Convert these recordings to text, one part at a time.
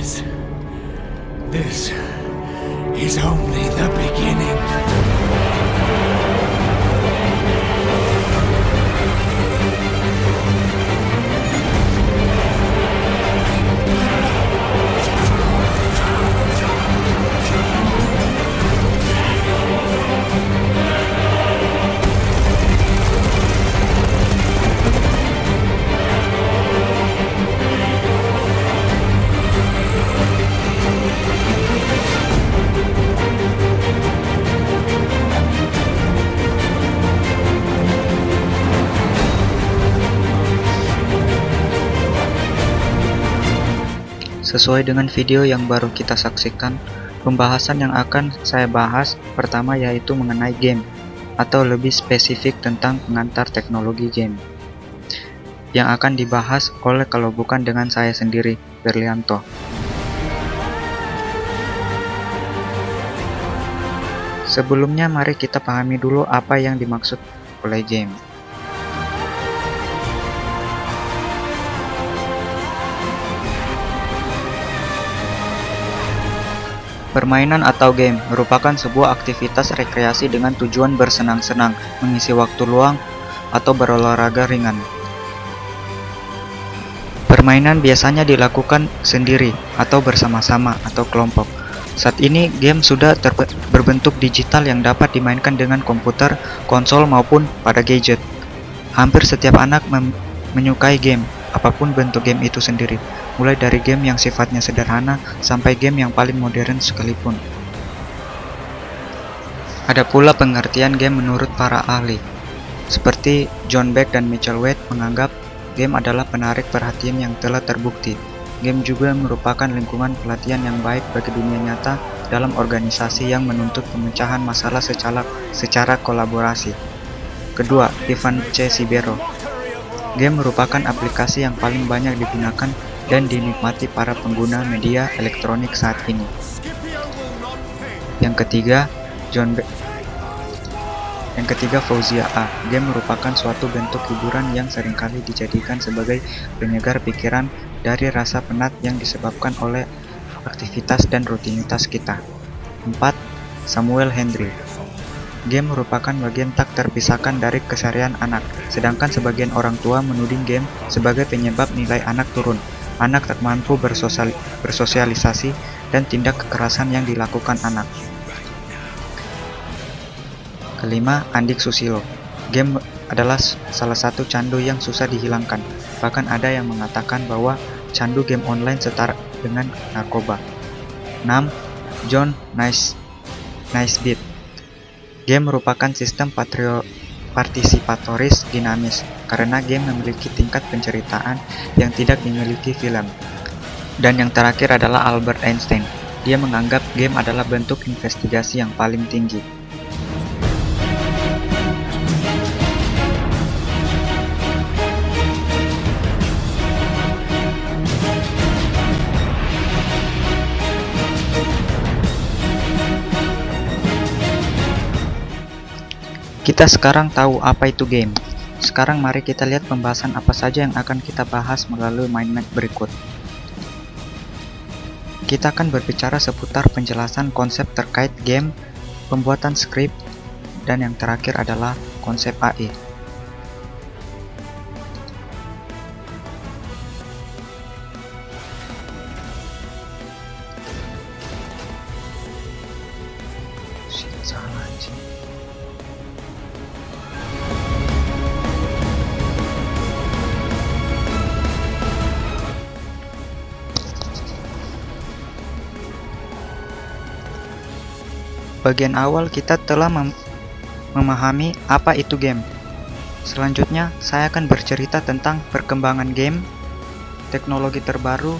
This is only the beginning. Sesuai dengan video yang baru kita saksikan, pembahasan yang akan saya bahas pertama yaitu mengenai game, atau lebih spesifik tentang pengantar teknologi game, yang akan dibahas oleh kalau bukan dengan saya sendiri, Berlianto. Sebelumnya mari kita pahami dulu apa yang dimaksud oleh game. Permainan atau game merupakan sebuah aktivitas rekreasi dengan tujuan bersenang-senang, mengisi waktu luang, atau berolahraga ringan. Permainan biasanya dilakukan sendiri atau bersama-sama atau kelompok. Saat ini game sudah berbentuk digital yang dapat dimainkan dengan komputer, konsol maupun pada gadget. Hampir setiap anak menyukai game, apapun bentuk game itu sendiri, mulai dari game yang sifatnya sederhana sampai game yang paling modern sekalipun. Ada pula pengertian game menurut para ahli, seperti John Beck dan Mitchell Wade menganggap game adalah penarik perhatian yang telah terbukti. Game juga merupakan lingkungan pelatihan yang baik bagi dunia nyata dalam organisasi yang menuntut pemecahan masalah secara kolaborasi. Kedua, Ivan C. Sibero. Game merupakan aplikasi yang paling banyak digunakan dan dinikmati para pengguna media elektronik saat ini. Yang ketiga, Fauzia A. Game merupakan suatu bentuk hiburan yang seringkali dijadikan sebagai penyegar pikiran dari rasa penat yang disebabkan oleh aktivitas dan rutinitas kita. 4. Samuel Hendry. Game merupakan bagian tak terpisahkan dari keseharian anak, sedangkan sebagian orang tua menuding game sebagai penyebab nilai anak turun. Anak tak mampu bersosialisasi dan tindak kekerasan yang dilakukan anak. Kelima, Andik Susilo. Game adalah salah satu candu yang susah dihilangkan. Bahkan ada yang mengatakan bahwa candu game online setara dengan narkoba. 6. John Naisbitt. Game merupakan sistem partisipatoris dinamis, karena game memiliki tingkat penceritaan yang tidak dimiliki film. Dan yang terakhir adalah Albert Einstein. Dia menganggap game adalah bentuk investigasi yang paling tinggi. Kita sekarang tahu apa itu game. Sekarang mari kita lihat pembahasan apa saja yang akan kita bahas melalui mind map berikut. Kita akan berbicara seputar penjelasan konsep terkait game, pembuatan skrip, dan yang terakhir adalah konsep AI. Salah anjing. Bagian awal kita telah memahami apa itu game. Selanjutnya, saya akan bercerita tentang perkembangan game, teknologi terbaru,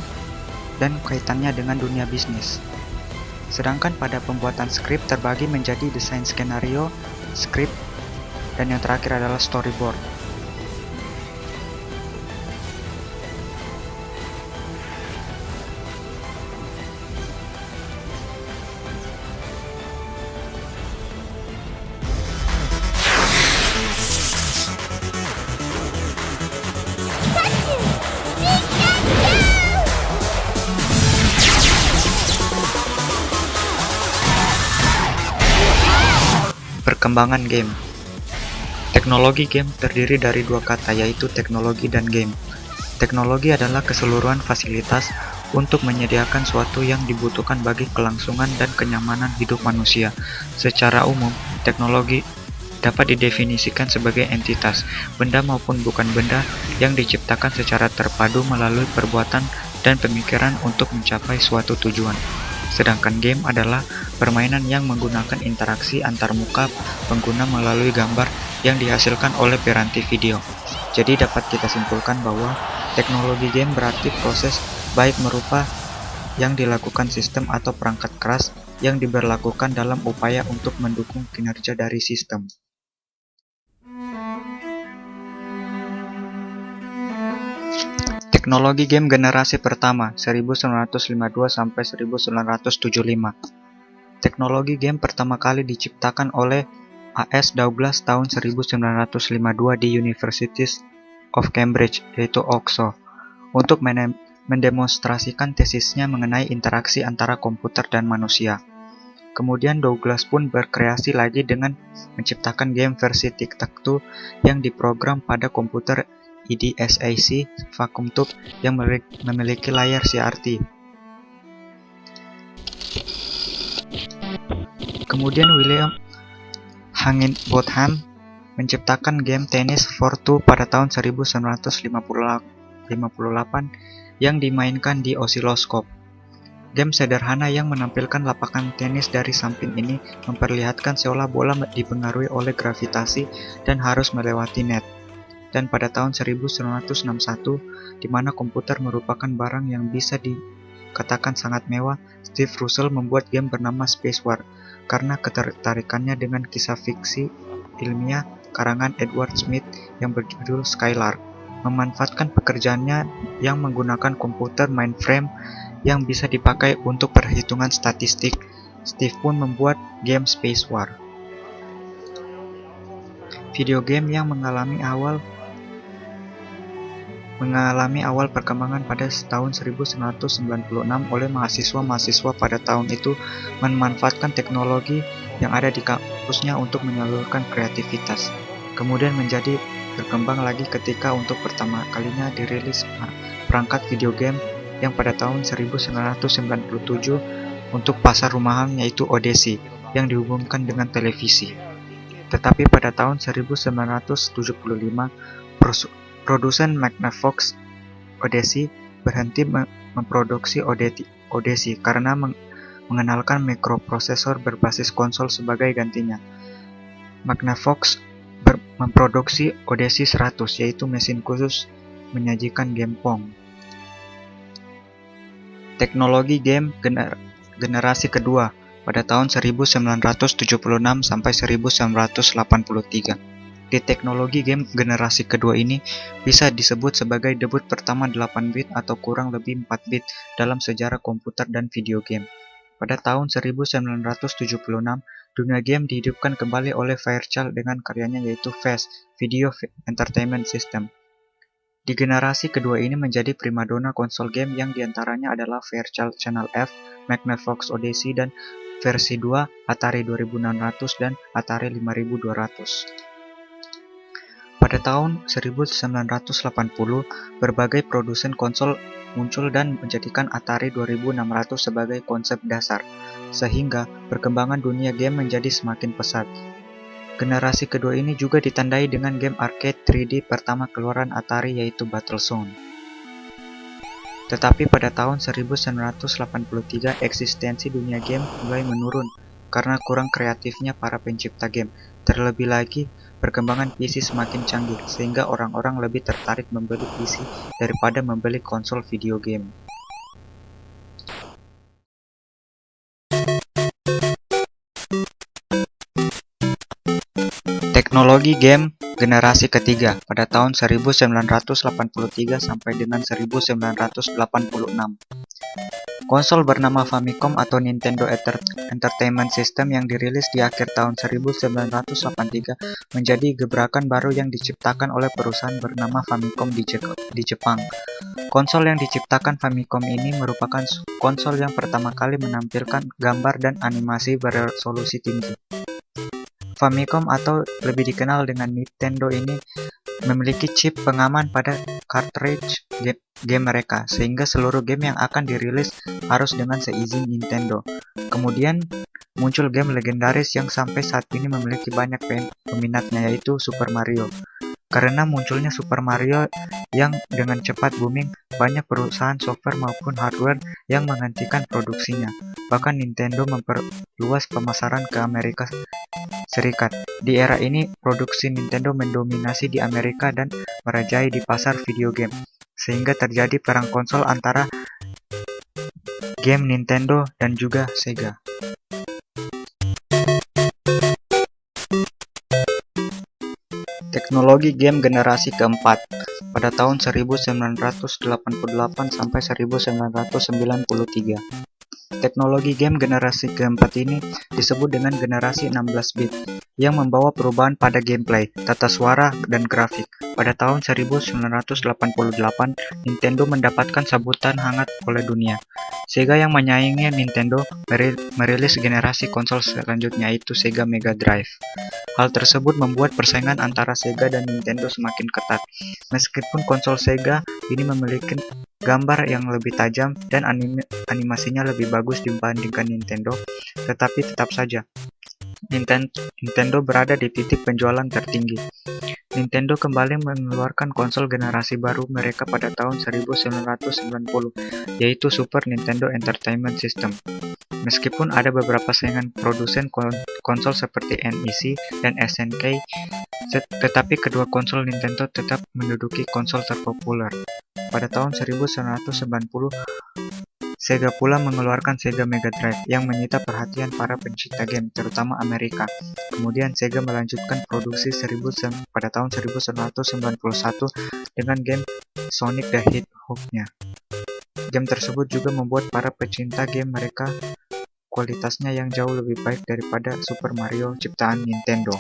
dan kaitannya dengan dunia bisnis. Sedangkan pada pembuatan skrip terbagi menjadi desain skenario, skrip, dan yang terakhir adalah storyboard. Perkembangan game. Teknologi game terdiri dari dua kata, yaitu teknologi dan game. Teknologi adalah keseluruhan fasilitas untuk menyediakan suatu yang dibutuhkan bagi kelangsungan dan kenyamanan hidup manusia. Secara umum, teknologi dapat didefinisikan sebagai entitas, benda maupun bukan benda, yang diciptakan secara terpadu melalui perbuatan dan pemikiran untuk mencapai suatu tujuan. Sedangkan game adalah permainan yang menggunakan interaksi antarmuka pengguna melalui gambar yang dihasilkan oleh piranti video. Jadi dapat kita simpulkan bahwa teknologi game berarti proses baik merupa yang dilakukan sistem atau perangkat keras yang diberlakukan dalam upaya untuk mendukung kinerja dari sistem. Teknologi game generasi pertama 1952 sampai 1975. Teknologi game pertama kali diciptakan oleh A.S. Douglas tahun 1952 di University of Cambridge, yaitu Oxford, untuk mendemonstrasikan tesisnya mengenai interaksi antara komputer dan manusia. Kemudian Douglas pun berkreasi lagi dengan menciptakan game versi Tic-Tac-Toe yang diprogram pada komputer EDSAC vacuum tube yang memiliki layar CRT. Kemudian William Higginbotham menciptakan game tenis for two pada tahun 1958 yang dimainkan di osiloskop. Game sederhana yang menampilkan lapangan tenis dari samping ini memperlihatkan seolah bola dipengaruhi oleh gravitasi dan harus melewati net. Dan pada tahun 1961, di mana komputer merupakan barang yang bisa dikatakan sangat mewah, Steve Russell membuat game bernama Space War karena ketertarikannya dengan kisah fiksi ilmiah karangan Edward Smith yang berjudul Skylark. Memanfaatkan pekerjaannya yang menggunakan komputer mainframe yang bisa dipakai untuk perhitungan statistik, Steve pun membuat game Space War. Video game yang mengalami awal perkembangan pada tahun 1996 oleh mahasiswa-mahasiswa pada tahun itu memanfaatkan teknologi yang ada di kampusnya untuk menyalurkan kreativitas. Kemudian menjadi berkembang lagi ketika untuk pertama kalinya dirilis perangkat video game yang pada tahun 1997 untuk pasar rumahan, yaitu Odyssey yang dihubungkan dengan televisi. Tetapi pada tahun 1975 produsen Magnavox Odyssey berhenti memproduksi Odyssey karena mengenalkan mikroprosesor berbasis konsol sebagai gantinya. Magnavox memproduksi Odyssey 100, yaitu mesin khusus menyajikan game Pong. Teknologi game generasi kedua pada tahun 1976 sampai 1983. Di teknologi game generasi kedua ini bisa disebut sebagai debut pertama 8 bit atau kurang lebih 4 bit dalam sejarah komputer dan video game. Pada tahun 1976, dunia game dihidupkan kembali oleh Fairchild dengan karyanya yaitu VES, Video Entertainment System. Di generasi kedua ini menjadi primadona konsol game yang diantaranya adalah Fairchild Channel F, Magnavox Odyssey, dan versi 2 Atari 2600 dan Atari 5200. Pada tahun 1980, berbagai produsen konsol muncul dan menjadikan Atari 2600 sebagai konsep dasar, sehingga perkembangan dunia game menjadi semakin pesat. Generasi kedua ini juga ditandai dengan game arcade 3D pertama keluaran Atari, yaitu Battlezone. Tetapi pada tahun 1983, eksistensi dunia game mulai menurun karena kurang kreatifnya para pencipta game. Terlebih lagi, perkembangan PC semakin canggih, sehingga orang-orang lebih tertarik membeli PC daripada membeli konsol video game. Teknologi game generasi ketiga pada tahun 1983 sampai dengan 1986. Konsol bernama Famicom atau Nintendo Entertainment System yang dirilis di akhir tahun 1983 menjadi gebrakan baru yang diciptakan oleh perusahaan bernama Famicom di Jepang. Konsol yang diciptakan Famicom ini merupakan konsol yang pertama kali menampilkan gambar dan animasi beresolusi tinggi. Famicom atau lebih dikenal dengan Nintendo ini memiliki chip pengaman pada cartridge game mereka, sehingga seluruh game yang akan dirilis harus dengan seizin Nintendo. Kemudian muncul game legendaris yang sampai saat ini memiliki banyak peminatnya, yaitu Super Mario. Karena munculnya Super Mario yang dengan cepat booming, banyak perusahaan software maupun hardware yang menghentikan produksinya. Bahkan Nintendo memperluas pemasaran ke Amerika Serikat. Di era ini, produksi Nintendo mendominasi di Amerika dan merajai di pasar video game, sehingga terjadi perang konsol antara game Nintendo dan juga Sega. Teknologi game generasi keempat pada tahun 1988 sampai 1993. Teknologi game generasi keempat ini disebut dengan generasi 16 bit yang membawa perubahan pada gameplay, tata suara, dan grafik. Pada tahun 1988, Nintendo mendapatkan sambutan hangat oleh dunia. Sega yang menyaingi Nintendo merilis generasi konsol selanjutnya, yaitu Sega Mega Drive. Hal tersebut membuat persaingan antara Sega dan Nintendo semakin ketat. Meskipun konsol Sega ini memiliki gambar yang lebih tajam dan animasinya lebih bagus dibandingkan Nintendo, tetapi tetap saja Nintendo berada di titik penjualan tertinggi. Nintendo kembali mengeluarkan konsol generasi baru mereka pada tahun 1990, yaitu Super Nintendo Entertainment System. Meskipun ada beberapa saingan produsen konsol seperti NEC dan SNK, tetapi kedua konsol Nintendo tetap menduduki konsol terpopuler. Pada tahun 1990, Sega pula mengeluarkan Sega Mega Drive yang menyita perhatian para pencinta game, terutama Amerika. Kemudian Sega melanjutkan produksi pada tahun 1991 dengan game Sonic the Hedgehog-nya. Game tersebut juga membuat para pecinta game mereka kualitasnya yang jauh lebih baik daripada Super Mario ciptaan Nintendo.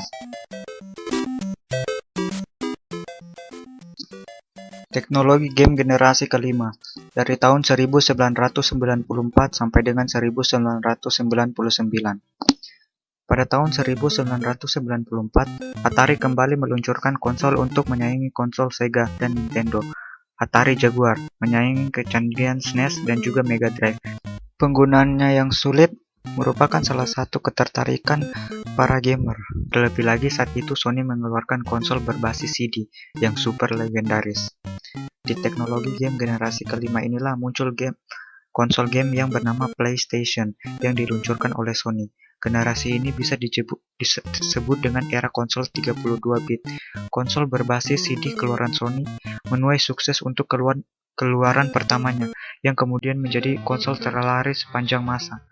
Teknologi game generasi kelima dari tahun 1994 sampai dengan 1999. Pada tahun 1994, Atari kembali meluncurkan konsol untuk menyaingi konsol Sega dan Nintendo. Atari Jaguar menyaingi kecanggihan SNES dan juga Mega Drive. Penggunaannya yang sulit merupakan salah satu ketertarikan para gamer. Terlebih lagi saat itu Sony mengeluarkan konsol berbasis CD yang super legendaris. Di teknologi game generasi kelima inilah muncul konsol game yang bernama PlayStation yang diluncurkan oleh Sony. Generasi ini bisa disebut dengan era konsol 32 bit. Konsol berbasis CD keluaran Sony menuai sukses untuk keluaran pertamanya, yang kemudian menjadi konsol terlaris sepanjang masa.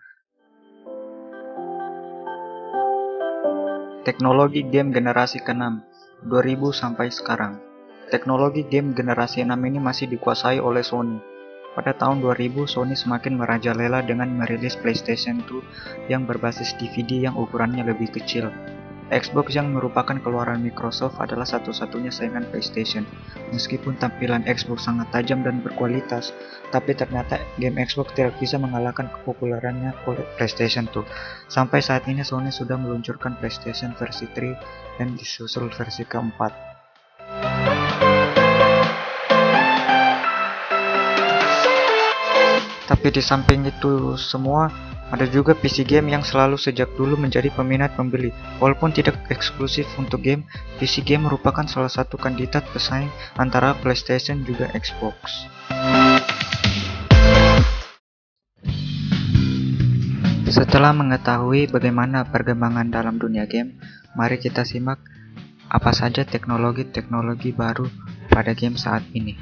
Teknologi game generasi ke-6, 2000 sampai sekarang. Teknologi game generasi 6 ini masih dikuasai oleh Sony. Pada tahun 2000, Sony semakin merajalela dengan merilis PlayStation 2 yang berbasis DVD yang ukurannya lebih kecil. Xbox yang merupakan keluaran Microsoft adalah satu-satunya saingan PlayStation. Meskipun tampilan Xbox sangat tajam dan berkualitas, tapi ternyata game Xbox tidak bisa mengalahkan kepopulerannya oleh PlayStation 2. Sampai saat ini Sony sudah meluncurkan PlayStation versi 3 dan disusul versi keempat. Tapi di samping itu semua, ada juga PC game yang selalu sejak dulu menjadi peminat pembeli. Walaupun tidak eksklusif untuk game, PC game merupakan salah satu kandidat pesaing antara PlayStation juga Xbox. Setelah mengetahui bagaimana perkembangan dalam dunia game, mari kita simak apa saja teknologi-teknologi baru pada game saat ini.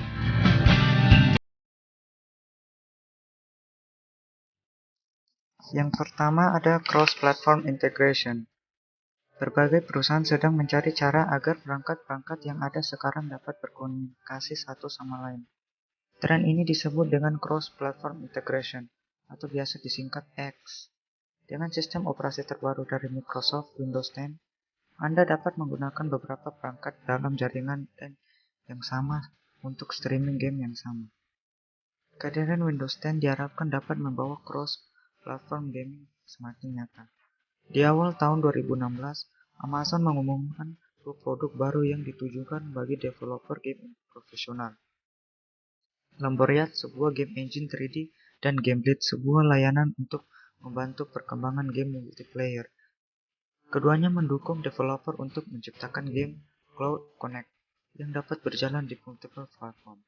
Yang pertama ada cross-platform integration. Berbagai perusahaan sedang mencari cara agar perangkat-perangkat yang ada sekarang dapat berkomunikasi satu sama lain. Tren ini disebut dengan cross-platform integration, atau biasa disingkat X. Dengan sistem operasi terbaru dari Microsoft, Windows 10, Anda dapat menggunakan beberapa perangkat dalam jaringan yang sama untuk streaming game yang sama. Kehadiran Windows 10 diharapkan dapat membawa cross-platform gaming semakin nyata. Di awal tahun 2016, Amazon mengumumkan produk baru yang ditujukan bagi developer game profesional. Lamboriat, sebuah game engine 3D, dan Gameblit, sebuah layanan untuk membantu perkembangan game multiplayer. Keduanya mendukung developer untuk menciptakan game Cloud Connect yang dapat berjalan di multiple platform.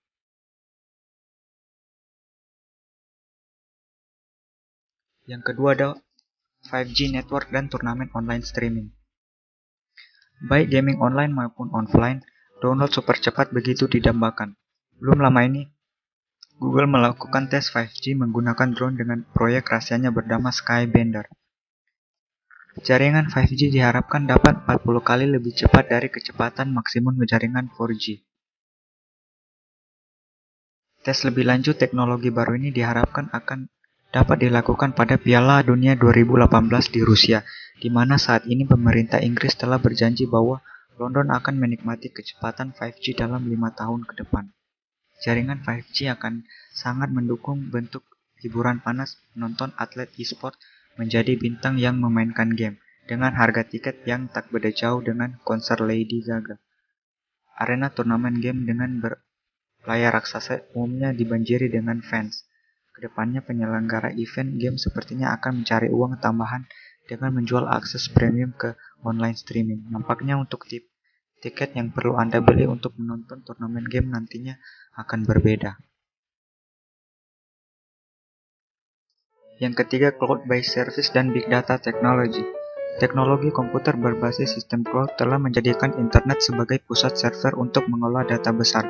Yang kedua ada 5G network dan turnamen online streaming. Baik gaming online maupun offline, download super cepat begitu didambakan. Belum lama ini, Google melakukan tes 5G menggunakan drone dengan proyek rahasianya bernama Skybender. Jaringan 5G diharapkan dapat 40 kali lebih cepat dari kecepatan maksimum jaringan 4G. Tes lebih lanjut teknologi baru ini diharapkan akan dapat dilakukan pada Piala Dunia 2018 di Rusia, di mana saat ini pemerintah Inggris telah berjanji bahwa London akan menikmati kecepatan 5G dalam 5 tahun ke depan. Jaringan 5G akan sangat mendukung bentuk hiburan panas menonton atlet e-sport menjadi bintang yang memainkan game, dengan harga tiket yang tak beda jauh dengan konser Lady Gaga. Arena turnamen game dengan layar raksasa umumnya dibanjiri dengan fans. Kedepannya penyelenggara event game sepertinya akan mencari uang tambahan dengan menjual akses premium ke online streaming. Nampaknya untuk tiket yang perlu Anda beli untuk menonton turnamen game nantinya akan berbeda. Yang ketiga, cloud-based service dan big data technology. Teknologi komputer berbasis sistem cloud telah menjadikan internet sebagai pusat server untuk mengolah data besar.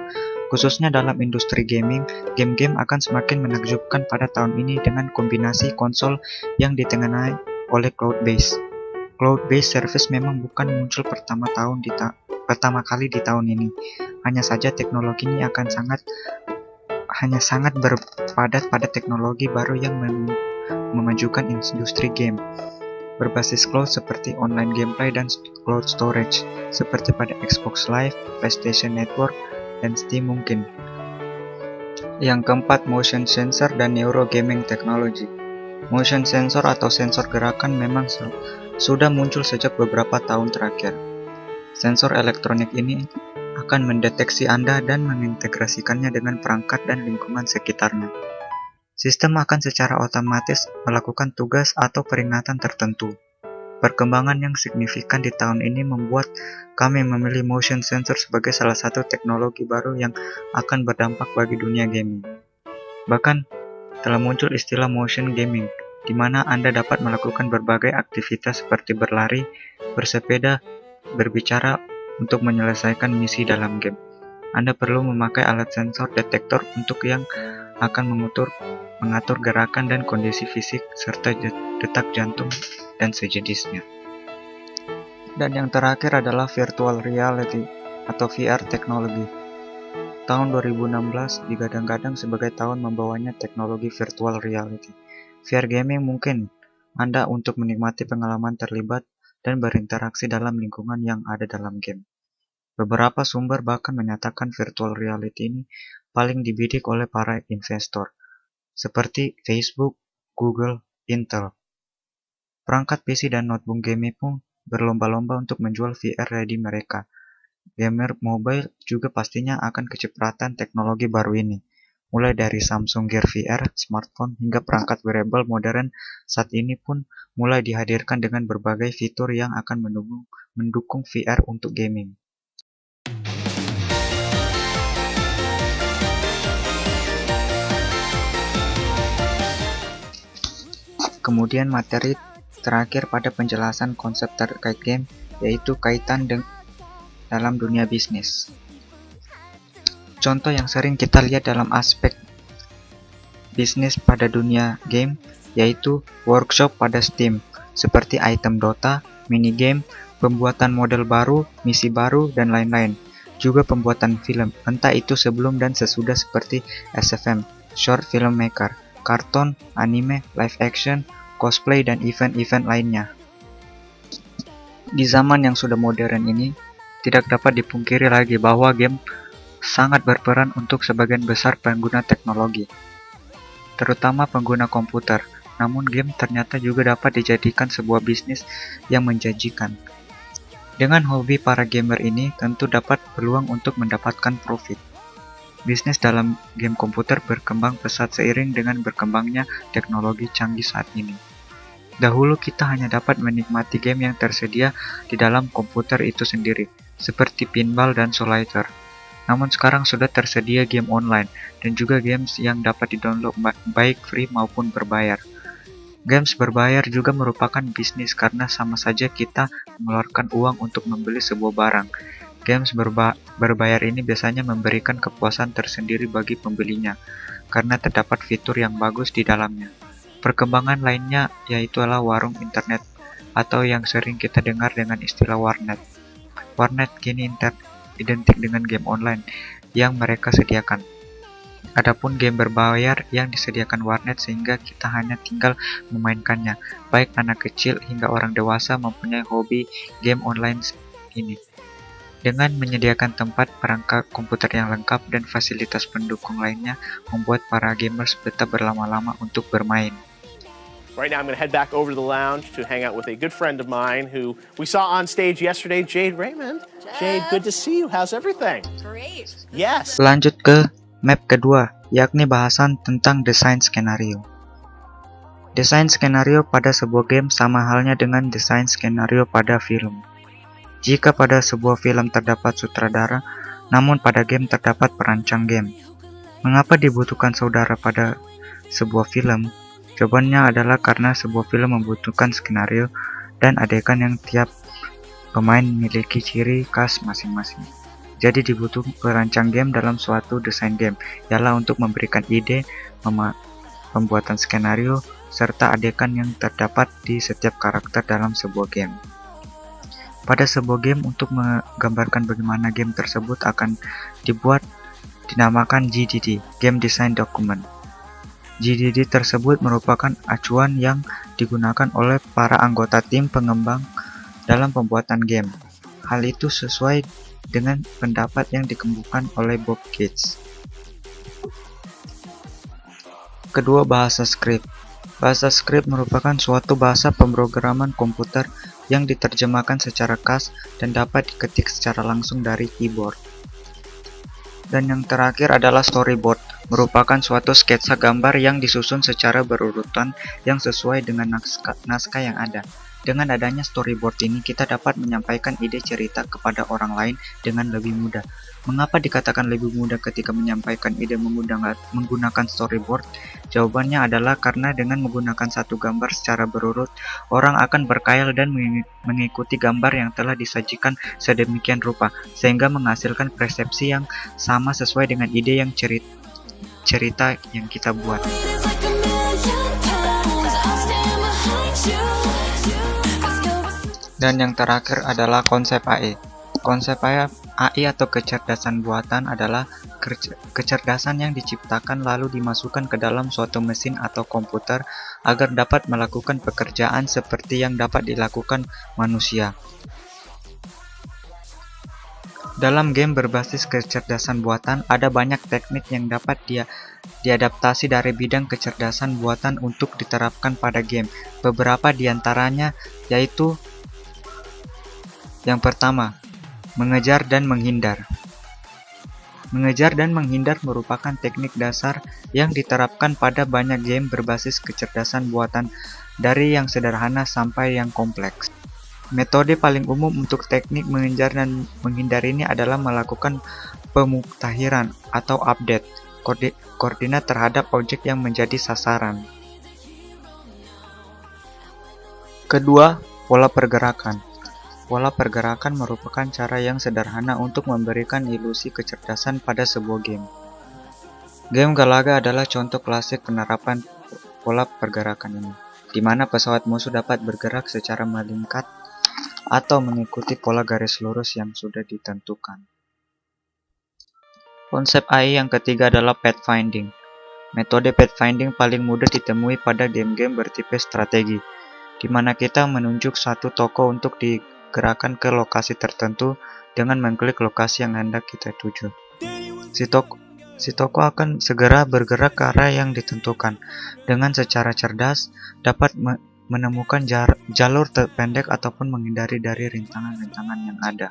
Khususnya dalam industri gaming, game-game akan semakin menakjubkan pada tahun ini dengan kombinasi konsol yang ditengarai oleh cloud-based. Cloud-based service memang bukan muncul pertama kali di tahun ini. Hanya saja teknologi ini akan sangat berpadat pada teknologi baru yang memajukan industri game berbasis cloud seperti online gameplay dan cloud storage seperti pada Xbox Live, PlayStation Network, dan Steam mungkin. Yang keempat, motion sensor dan neuro gaming technology. Motion sensor atau sensor gerakan memang sudah muncul sejak beberapa tahun terakhir. Sensor elektronik ini akan mendeteksi Anda dan mengintegrasikannya dengan perangkat dan lingkungan sekitarnya. Sistem akan secara otomatis melakukan tugas atau peringatan tertentu. Perkembangan yang signifikan di tahun ini membuat kami memilih motion sensor sebagai salah satu teknologi baru yang akan berdampak bagi dunia gaming. Bahkan, telah muncul istilah motion gaming, di mana Anda dapat melakukan berbagai aktivitas seperti berlari, bersepeda, berbicara untuk menyelesaikan misi dalam game. Anda perlu memakai alat sensor detektor untuk yang akan mengatur gerakan dan kondisi fisik serta detak jantung dan sejenisnya. Dan yang terakhir adalah virtual reality atau VR teknologi. Tahun 2016 digadang-gadang sebagai tahun membawanya teknologi virtual reality. VR gaming mungkin Anda untuk menikmati pengalaman terlibat dan berinteraksi dalam lingkungan yang ada dalam game. Beberapa sumber bahkan menyatakan virtual reality ini paling dibidik oleh para investor, seperti Facebook, Google, Intel. Perangkat PC dan notebook gaming pun berlomba-lomba untuk menjual VR-ready mereka. Gamer mobile juga pastinya akan kecipratan teknologi baru ini, mulai dari Samsung Gear VR, smartphone, hingga perangkat wearable modern saat ini pun mulai dihadirkan dengan berbagai fitur yang akan mendukung VR untuk gaming. Kemudian materi terakhir pada penjelasan konsep terkait game, yaitu kaitan dalam dunia bisnis. Contoh yang sering kita lihat dalam aspek bisnis pada dunia game, yaitu workshop pada Steam, seperti item Dota, minigame, pembuatan model baru, misi baru, dan lain-lain. Juga pembuatan film, entah itu sebelum dan sesudah seperti SFM, Short Filmmaker, karton, anime, live action, cosplay, dan event-event lainnya. Di zaman yang sudah modern ini, tidak dapat dipungkiri lagi bahwa game sangat berperan untuk sebagian besar pengguna teknologi, terutama pengguna komputer. Namun game ternyata juga dapat dijadikan sebuah bisnis yang menjanjikan. Dengan hobi para gamer ini tentu dapat peluang untuk mendapatkan profit. Bisnis dalam game komputer berkembang pesat seiring dengan berkembangnya teknologi canggih saat ini. Dahulu kita hanya dapat menikmati game yang tersedia di dalam komputer itu sendiri, seperti pinball dan solitaire. Namun sekarang sudah tersedia game online, dan juga games yang dapat di-download baik free maupun berbayar. Games berbayar juga merupakan bisnis karena sama saja kita mengeluarkan uang untuk membeli sebuah barang. Games berbayar ini biasanya memberikan kepuasan tersendiri bagi pembelinya, karena terdapat fitur yang bagus di dalamnya. Perkembangan lainnya yaitulah warung internet, atau yang sering kita dengar dengan istilah warnet. Warnet kini identik dengan game online yang mereka sediakan. Adapun game berbayar yang disediakan warnet sehingga kita hanya tinggal memainkannya, baik anak kecil hingga orang dewasa mempunyai hobi game online ini. Dengan menyediakan tempat, perangkat komputer yang lengkap dan fasilitas pendukung lainnya, membuat para gamers betah berlama-lama untuk bermain. Right now I'm going to head back over to the lounge to hang out with a good friend of mine who we saw on stage yesterday, Jade Raymond. Jade, good to see you. How's everything? Great. Yes. Lanjut ke map kedua, yakni bahasan tentang desain skenario. Desain skenario pada sebuah game sama halnya dengan desain skenario pada film. Jika pada sebuah film terdapat sutradara, namun pada game terdapat perancang game. Mengapa dibutuhkan saudara pada sebuah film? Jawabannya adalah karena sebuah film membutuhkan skenario dan adegan yang tiap pemain memiliki ciri khas masing-masing. Jadi dibutuhkan perancang game dalam suatu desain game, ialah untuk memberikan ide, pembuatan skenario, serta adegan yang terdapat di setiap karakter dalam sebuah game. Pada sebuah game, untuk menggambarkan bagaimana game tersebut akan dibuat, dinamakan GDD, Game Design Document. GDD tersebut merupakan acuan yang digunakan oleh para anggota tim pengembang dalam pembuatan game. Hal itu sesuai dengan pendapat yang dikemukakan oleh Bob Gates. Kedua, bahasa script. Bahasa script merupakan suatu bahasa pemrograman komputer yang diterjemahkan secara khas dan dapat diketik secara langsung dari keyboard. Dan yang terakhir adalah storyboard, merupakan suatu sketsa gambar yang disusun secara berurutan yang sesuai dengan naskah yang ada. Dengan adanya storyboard ini, kita dapat menyampaikan ide cerita kepada orang lain dengan lebih mudah. Mengapa dikatakan lebih mudah ketika menyampaikan ide menggunakan storyboard? Jawabannya adalah karena dengan menggunakan satu gambar secara berurut, orang akan berkhayal dan mengikuti gambar yang telah disajikan sedemikian rupa, sehingga menghasilkan persepsi yang sama sesuai dengan ide yang cerita yang kita buat. Dan yang terakhir adalah konsep AI. Konsep AI atau kecerdasan buatan adalah kecerdasan yang diciptakan lalu dimasukkan ke dalam suatu mesin atau komputer agar dapat melakukan pekerjaan seperti yang dapat dilakukan manusia. Dalam game berbasis kecerdasan buatan, ada banyak teknik yang dapat diadaptasi dari bidang kecerdasan buatan untuk diterapkan pada game. Beberapa diantaranya yaitu: yang pertama, mengejar dan menghindar. Mengejar dan menghindar merupakan teknik dasar yang diterapkan pada banyak game berbasis kecerdasan buatan, dari yang sederhana sampai yang kompleks. Metode paling umum untuk teknik mengejar dan menghindar ini adalah melakukan pemuktahiran atau update koordinat terhadap objek yang menjadi sasaran. Kedua, pola pergerakan. Pola pergerakan merupakan cara yang sederhana untuk memberikan ilusi kecerdasan pada sebuah game. Game Galaga adalah contoh klasik penerapan pola pergerakan ini, di mana pesawat musuh dapat bergerak secara melingkar atau mengikuti pola garis lurus yang sudah ditentukan. Konsep AI yang ketiga adalah pathfinding. Metode pathfinding paling mudah ditemui pada game-game bertipe strategi, di mana kita menunjuk satu tokoh untuk digerakkan ke lokasi tertentu dengan mengklik lokasi yang hendak kita tuju. Si tokoh akan segera bergerak ke arah yang ditentukan. Dengan secara cerdas, dapat menemukan jalur terpendek ataupun menghindari dari rintangan-rintangan yang ada.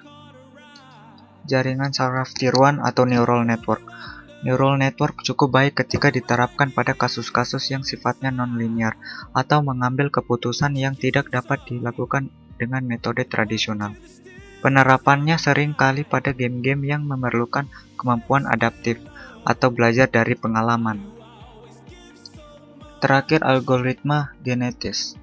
Jaringan saraf tiruan atau neural network. Neural network cukup baik ketika diterapkan pada kasus-kasus yang sifatnya non-linear atau mengambil keputusan yang tidak dapat dilakukan dengan metode tradisional. Penerapannya sering kali pada game-game yang memerlukan kemampuan adaptif atau belajar dari pengalaman. Terakhir, algoritma genetis.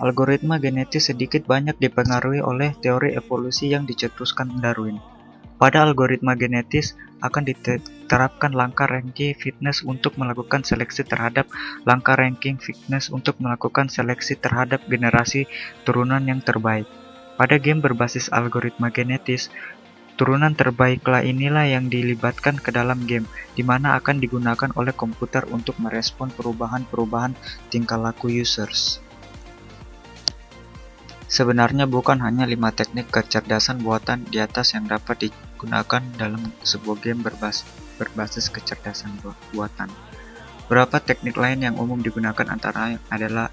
Algoritma genetis sedikit banyak dipengaruhi oleh teori evolusi yang dicetuskan Darwin. Pada algoritma genetis akan diterapkan langkah ranking fitness untuk melakukan seleksi terhadap langkah ranking fitness untuk melakukan seleksi terhadap generasi turunan yang terbaik. Pada game berbasis algoritma genetis, turunan terbaiklah inilah yang dilibatkan ke dalam game, di mana akan digunakan oleh komputer untuk merespon perubahan-perubahan tingkah laku users. Sebenarnya bukan hanya 5 teknik kecerdasan buatan di atas yang dapat digunakan dalam sebuah game berbasis kecerdasan buatan. Beberapa teknik lain yang umum digunakan antara adalah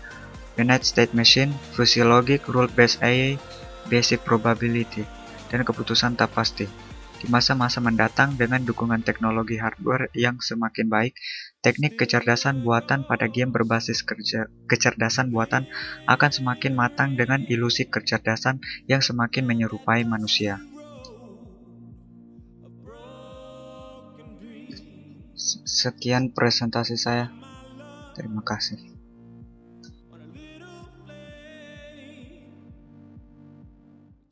Finite State Machine, Fuzzy Logic, Rule-Based AI, Basic Probability, dan keputusan tak pasti. Di masa-masa mendatang, dengan dukungan teknologi hardware yang semakin baik, teknik kecerdasan buatan pada game berbasis kecerdasan buatan akan semakin matang dengan ilusi kecerdasan yang semakin menyerupai manusia. Sekian presentasi saya. Terima kasih.